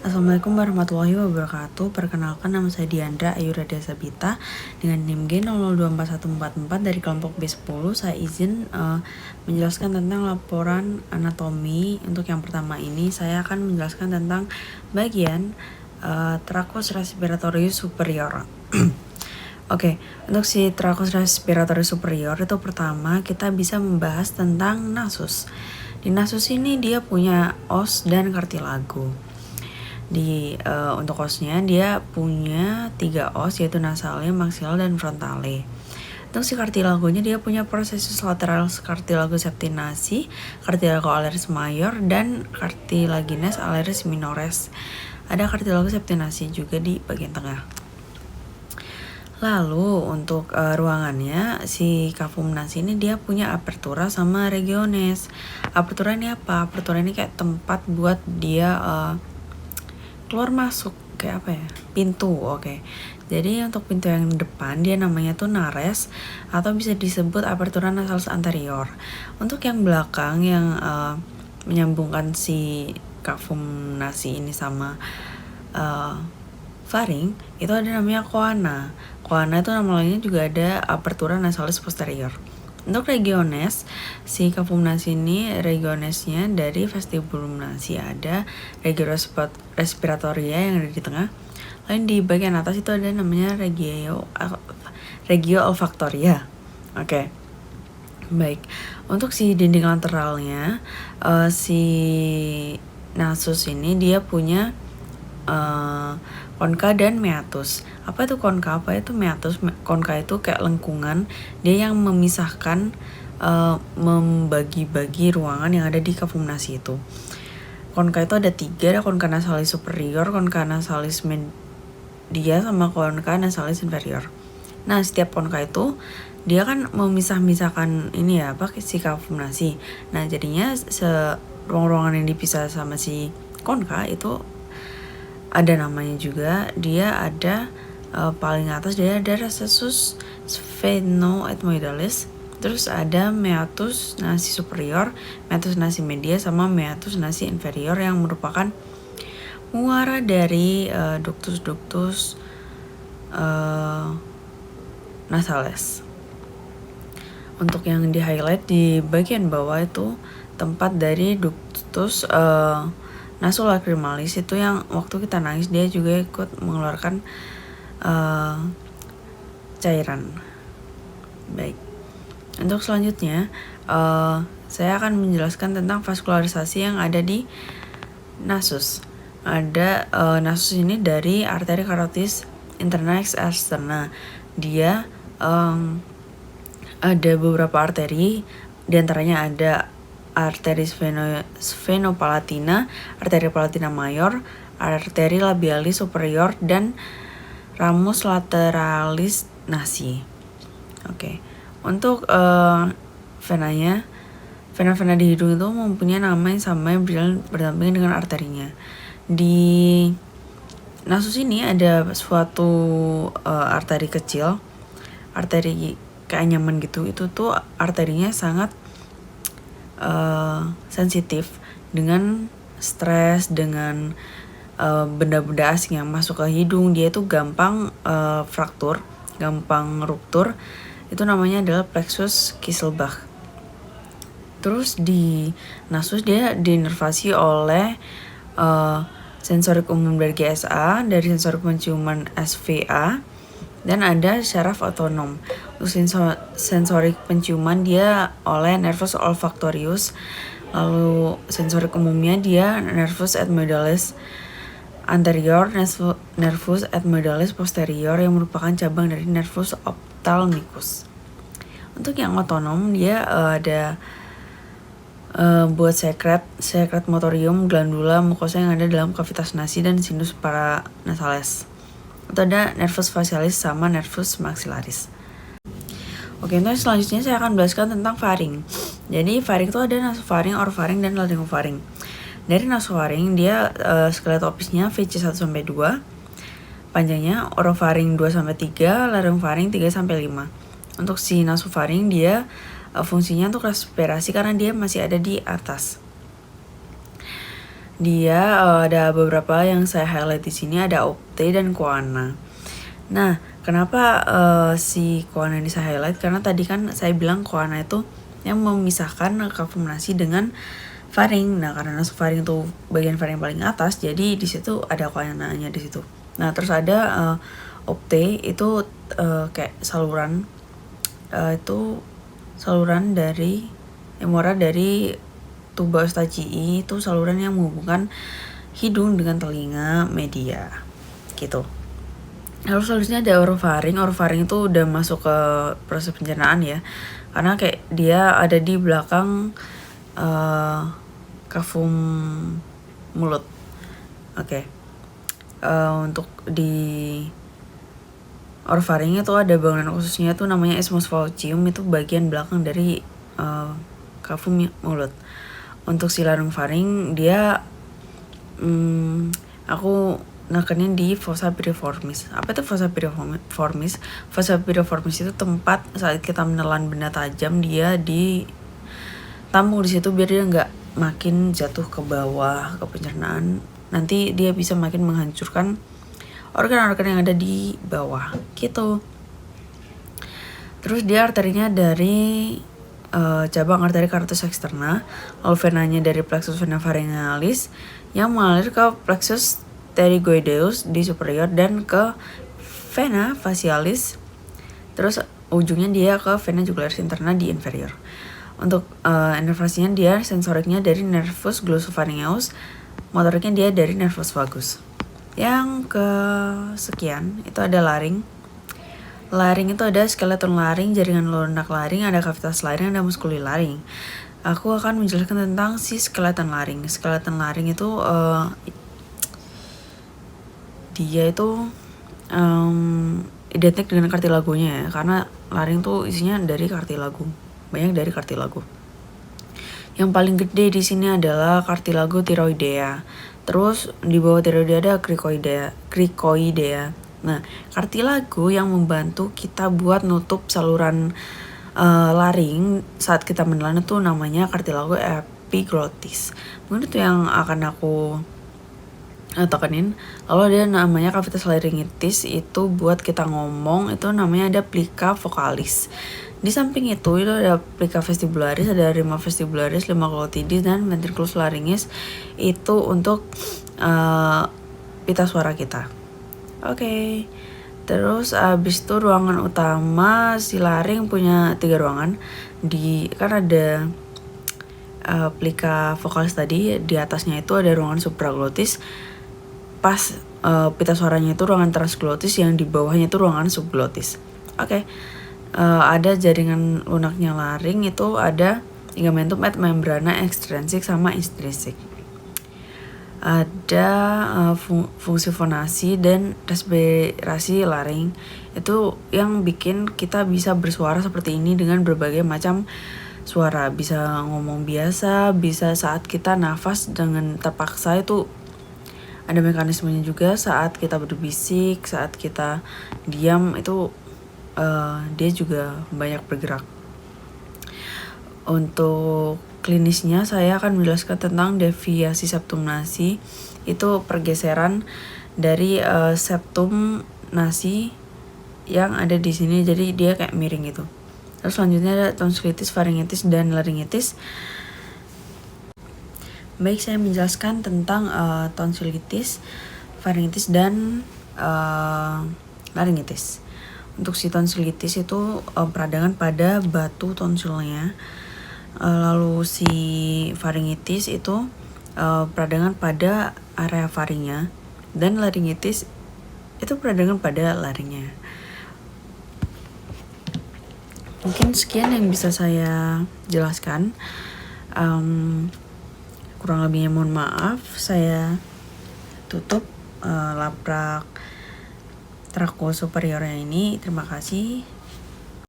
Assalamualaikum warahmatullahi wabarakatuh. Perkenalkan, nama saya Diandra Ayu Radia Sabita dengan NIM G00241444 dari kelompok B10. Saya izin menjelaskan tentang laporan anatomi. Untuk yang pertama ini saya akan menjelaskan tentang bagian trachus respiratorius superior. Oke, untuk si trachus respiratorius superior itu pertama kita bisa membahas tentang nasus. Di nasus ini dia punya os dan kartilago. Untuk osnya dia punya 3 os, yaitu nasale, maksimal, dan frontale. Untuk si kartilagonya dia punya processus lateralis cartilago septinasi, cartilago ollaris mayor, dan cartilaginous ollaris minores. Ada cartilago septinasi juga di bagian tengah. Lalu untuk ruangannya, si cavum nasi ini dia punya apertura sama regiones. Apertura ini apa? Apertura ini kayak tempat buat dia keluar masuk, kayak apa ya, pintu. Oke. Jadi untuk pintu yang depan dia namanya tuh nares atau bisa disebut apertura nasalis anterior. Untuk yang belakang yang menyambungkan si cavum nasi ini sama faring itu ada namanya coana. Coana itu nama lainnya juga ada apertura nasalis posterior. Untuk regiones, si cavum nasi ini regionesnya dari vestibulum nasi, ada regio respiratoria yang ada di tengah. Lain di bagian atas itu ada namanya regio olfactoria. Oke. Baik. Untuk si dinding lateralnya, si nasus ini dia punya konka dan meatus. Apa itu konka? Apa itu meatus? Konka itu kayak lengkungan, dia yang memisahkan, membagi-bagi ruangan yang ada di cavum nasi itu. Konka itu ada 3, ada konka nasalis superior, konka nasalis media, sama konka nasalis inferior. Nah, setiap konka itu dia kan memisah-misahkan ini ya, si cavum nasi. Nah, jadinya ruang-ruangan yang dipisah sama si konka itu ada namanya juga. Dia ada paling atas dia ada recessus sphenoethmoidalis, terus ada meatus nasi superior, meatus nasi media, sama meatus nasi inferior yang merupakan muara dari ductus nasales. Untuk yang di highlight di bagian bawah itu tempat dari ductus nasolacrimalis, itu yang waktu kita nangis dia juga ikut mengeluarkan cairan. Baik. Untuk selanjutnya saya akan menjelaskan tentang vaskularisasi yang ada di nasus. Ada nasus ini dari arteri carotis interna ex externa. Dia ada beberapa arteri, diantaranya ada arteri sphenopalatina, arteri palatina mayor, arteri labialis superior, dan ramus lateralis nasi. Oke. Untuk venanya, vena-vena di hidung itu mempunyai nama yang sama yang berdampingan dengan arterinya. Di nasus ini ada suatu arteri kecil, arteri kayak nyaman gitu. Itu tuh arterinya sangat sensitif dengan stres, dengan benda-benda asing yang masuk ke hidung. Dia itu gampang fraktur, gampang ruptur. Itu namanya adalah plexus Kisselbach. Terus di nasus dia diinervasi oleh sensorik umum dari GSA, dari sensorik penciuman SVA, dan ada syaraf otonom. Untuk sensorik penciuman dia oleh nervus olfactorius. Lalu sensorik umumnya dia nervus ethmoidalis anterior, nervus ethmoidalis posterior yang merupakan cabang dari nervus ophthalmicus. Untuk yang otonom dia ada buat sekret motorium, glandula mukosa yang ada dalam kavitas nasi, dan sinus paranasales. Itu ada nervus facialis sama nervus maxillaris. Oke, untuk selanjutnya saya akan menjelaskan tentang faring. Jadi faring itu ada nasofaring, orofaring, dan laryngofaring. Dari nasofaring dia skeletopisnya VC1-2, panjangnya orofaring 2-3, laryngofaring 3-5. Untuk si nasofaring dia fungsinya untuk respirasi karena dia masih ada di atas. dia ada beberapa yang saya highlight di sini, ada Opte dan Koana. Nah, kenapa si Koana ini saya highlight? Karena tadi kan saya bilang Koana itu yang memisahkan kafum nasi dengan faring. Nah, karena faring itu bagian faring paling atas, jadi di situ ada Koana-nya di situ. Nah, terus ada Opte itu kayak saluran itu saluran dari emora dari tuba eustachiae, itu saluran yang menghubungkan hidung dengan telinga media gitu. Lalu selanjutnya ada orofaring. Orofaring itu udah masuk ke proses pencernaan ya, karena kayak dia ada di belakang kafum mulut. Oke. Untuk di orofaring itu ada bangunan khususnya tuh namanya isthmus faucium, itu bagian belakang dari kafum mulut. Untuk si larung faring dia aku nekenin di fossa piriformis. Apa itu fossa piriformis? Fossa piriformis itu tempat saat kita menelan benda tajam, dia ditampung di situ biar dia nggak makin jatuh ke bawah ke pencernaan. Nanti dia bisa makin menghancurkan organ-organ yang ada di bawah gitu. Terus dia arterinya dari cabang arteri carotid externa, lalu venanya dari plexus vena pharyngalis yang mengalir ke plexus pterygoideus di superior dan ke vena facialis. Terus ujungnya dia ke vena jugularis interna di inferior. Untuk inervasinya dia sensoriknya dari nervus glossopharyngeus, motoriknya dia dari nervus vagus. Yang kesekian itu ada laring. Laring itu ada skeleton laring, jaringan lunak laring, ada kavitas laring, ada muskuli laring. Aku akan menjelaskan tentang si skeleton laring. Skeleton laring itu dia itu identik dengan kartilagonya ya, karena laring tuh isinya dari kartilago, banyak dari kartilago. Yang paling gede di sini adalah kartilago tiroidea. Terus di bawah tiroidea ada cricoidea. Nah, kartilago yang membantu kita buat nutup saluran laring saat kita menelan itu namanya kartilago epiglottis. Mungkin itu yang akan aku tekenin. Lalu ada namanya cavitas laryngitis, itu buat kita ngomong itu namanya ada plica vocalis. Di samping itu ada plica vestibularis, ada rima vestibularis, rima glottidis, dan ventriculus laryngis, itu untuk pita suara kita. Oke. Terus abis itu ruangan utama si laring punya 3 ruangan. Kan ada plica vocalis tadi, di atasnya itu ada ruangan supraglottis. Pas pita suaranya itu ruangan transglottis, yang di bawahnya itu ruangan subglottis. Oke. Ada jaringan lunaknya laring, itu ada ligamentum et membrana extrinsic sama intrinsik. Ada fungsi fonasi dan respirasi laring, itu yang bikin kita bisa bersuara seperti ini dengan berbagai macam suara. Bisa ngomong biasa, bisa saat kita nafas dengan terpaksa, itu ada mekanismenya juga. Saat kita berbisik, saat kita diam, itu dia juga banyak bergerak. Untuk klinisnya saya akan menjelaskan tentang deviasi septum nasi, itu pergeseran dari septum nasi yang ada di sini, jadi dia kayak miring gitu. Terus selanjutnya ada tonsilitis, faringitis, dan laringitis. Baik, saya menjelaskan tentang tonsilitis, faringitis, dan laringitis. Untuk si tonsilitis itu peradangan pada batu tonsilnya. Lalu si faringitis itu peradangan pada area faringnya, dan laringitis itu peradangan pada laringnya. Mungkin sekian yang bisa saya jelaskan. Kurang lebihnya mohon maaf. Saya tutup labrak trakus superiornya ini. Terima kasih.